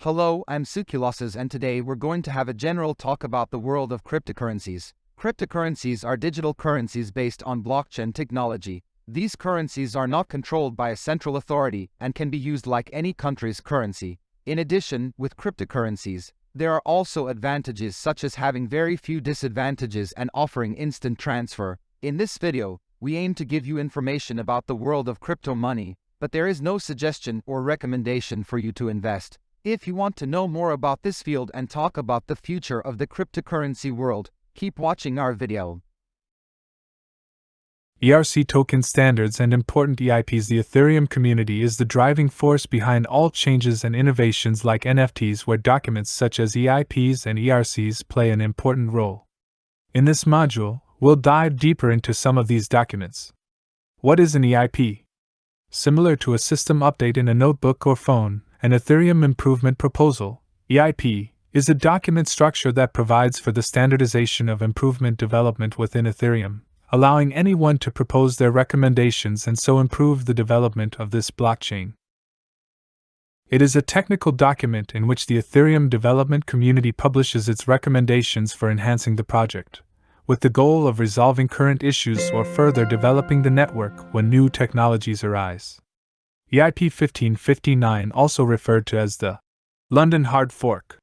Hello, I'm Sukulosas, and today we're going to have a general talk about the world of cryptocurrencies. Cryptocurrencies are digital currencies based on blockchain technology. These currencies are not controlled by a central authority and can be used like any country's currency. In addition, with cryptocurrencies, there are also advantages such as having very few disadvantages and offering instant transfer. In this video, we aim to give you information about the world of crypto money, but there is no suggestion or recommendation for you to invest. If you want to know more about this field and talk about the future of the cryptocurrency world, keep watching our video. ERC Token Standards and important EIPs. The Ethereum community is the driving force behind all changes and innovations like NFTs, where documents such as EIPs and ERCs play an important role. In this module, we'll dive deeper into some of these documents. What is an EIP? Similar to a system update in a notebook or phone, an Ethereum Improvement Proposal, EIP, is a document structure that provides for the standardization of improvement development within Ethereum, allowing anyone to propose their recommendations and so improve the development of this blockchain. It is a technical document in which the Ethereum development community publishes its recommendations for enhancing the project, with the goal of resolving current issues or further developing the network when new technologies arise. EIP 1559, also referred to as the London Hard Fork.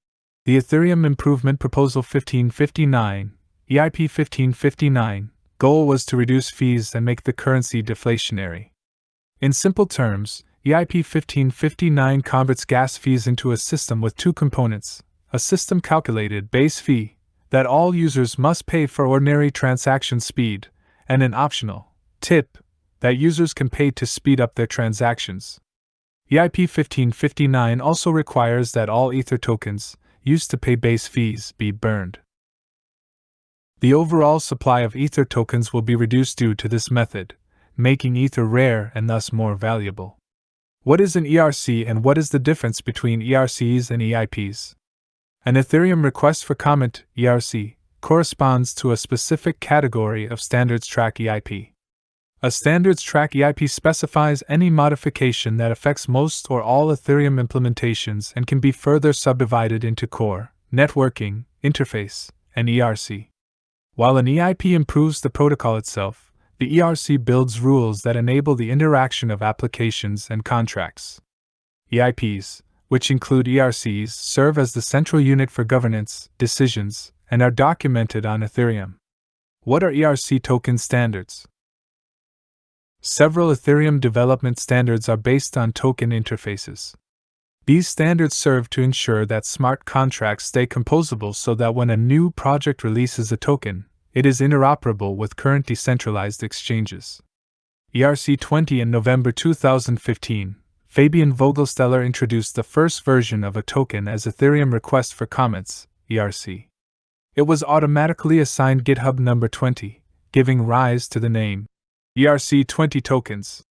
The Ethereum Improvement Proposal 1559, EIP 1559, goal was to reduce fees and make the currency deflationary. In simple terms, EIP 1559 converts gas fees into a system with two components: a system calculated base fee that all users must pay for ordinary transaction speed, and an optional tip that users can pay to speed up their transactions. EIP 1559 also requires that all Ether tokens used to pay base fees be burned. The overall supply of Ether tokens will be reduced due to this method, making Ether rare and thus more valuable. What is an ERC and what is the difference between ERCs and EIPs? An Ethereum Request for Comment, ERC, corresponds to a specific category of standards track EIP. A standards track EIP specifies any modification that affects most or all Ethereum implementations and can be further subdivided into core, networking, interface, and ERC. While an EIP improves the protocol itself, the ERC builds rules that enable the interaction of applications and contracts. EIPs, which include ERCs, serve as the central unit for governance, decisions, and are documented on Ethereum. What are ERC Token Standards? Several Ethereum development standards are based on token interfaces. These standards serve to ensure that smart contracts stay composable so that when a new project releases a token, it is interoperable with current decentralized exchanges. ERC 20 in November 2015, Fabian Vogelsteller introduced the first version of a token as Ethereum Request for Comments, ERC. It was automatically assigned GitHub number 20, giving rise to the name ERC 20 tokens.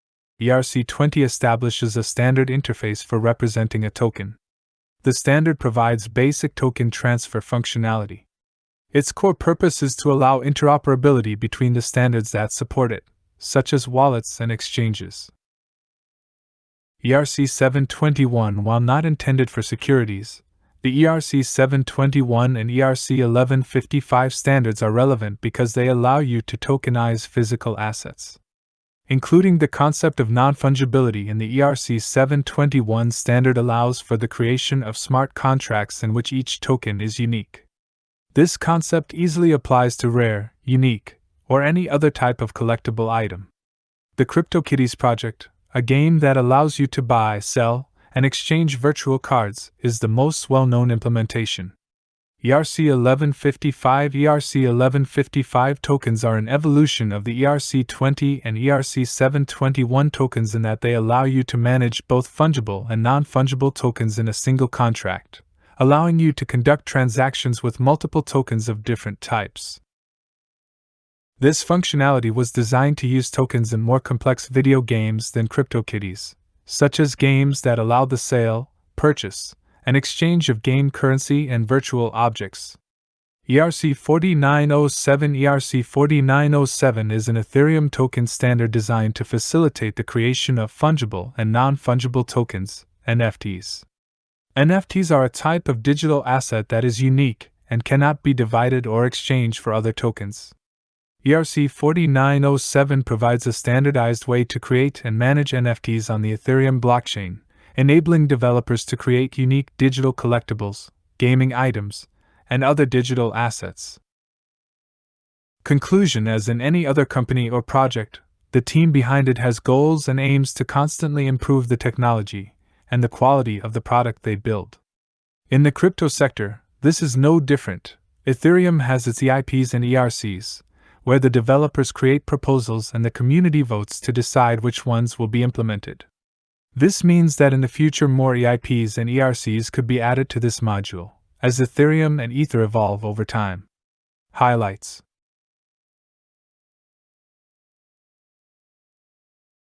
ERC 20 establishes a standard interface for representing a token. The standard provides basic token transfer functionality. Its core purpose is to allow interoperability between the standards that support it, such as wallets and exchanges. ERC 721, while not intended for securities, the ERC 721 and ERC 1155 standards are relevant because they allow you to tokenize physical assets. Including the concept of non-fungibility in the ERC 721 standard allows for the creation of smart contracts in which each token is unique. This concept easily applies to rare, unique, or any other type of collectible item. The CryptoKitties project, a game that allows you to buy, sell, and exchange virtual cards, is the most well-known implementation. ERC 1155 tokens are an evolution of the ERC 20 and ERC 721 tokens in that they allow you to manage both fungible and non-fungible tokens in a single contract, allowing you to conduct transactions with multiple tokens of different types. This functionality was designed to use tokens in more complex video games than CryptoKitties, such as games that allow the sale, purchase, and exchange of game currency and virtual objects. ERC 4907 is an Ethereum token standard designed to facilitate the creation of fungible and non-fungible tokens, NFTs. NFTs are a type of digital asset that is unique and cannot be divided or exchanged for other tokens. ERC 4907 provides a standardized way to create and manage NFTs on the Ethereum blockchain, enabling developers to create unique digital collectibles, gaming items, and other digital assets. Conclusion: as in any other company or project, the team behind it has goals and aims to constantly improve the technology and the quality of the product they build. In the crypto sector, this is no different. Ethereum has its EIPs and ERCs, where the developers create proposals and the community votes to decide which ones will be implemented. This means that in the future more EIPs and ERCs could be added to this module, as Ethereum and Ether evolve over time. Highlights: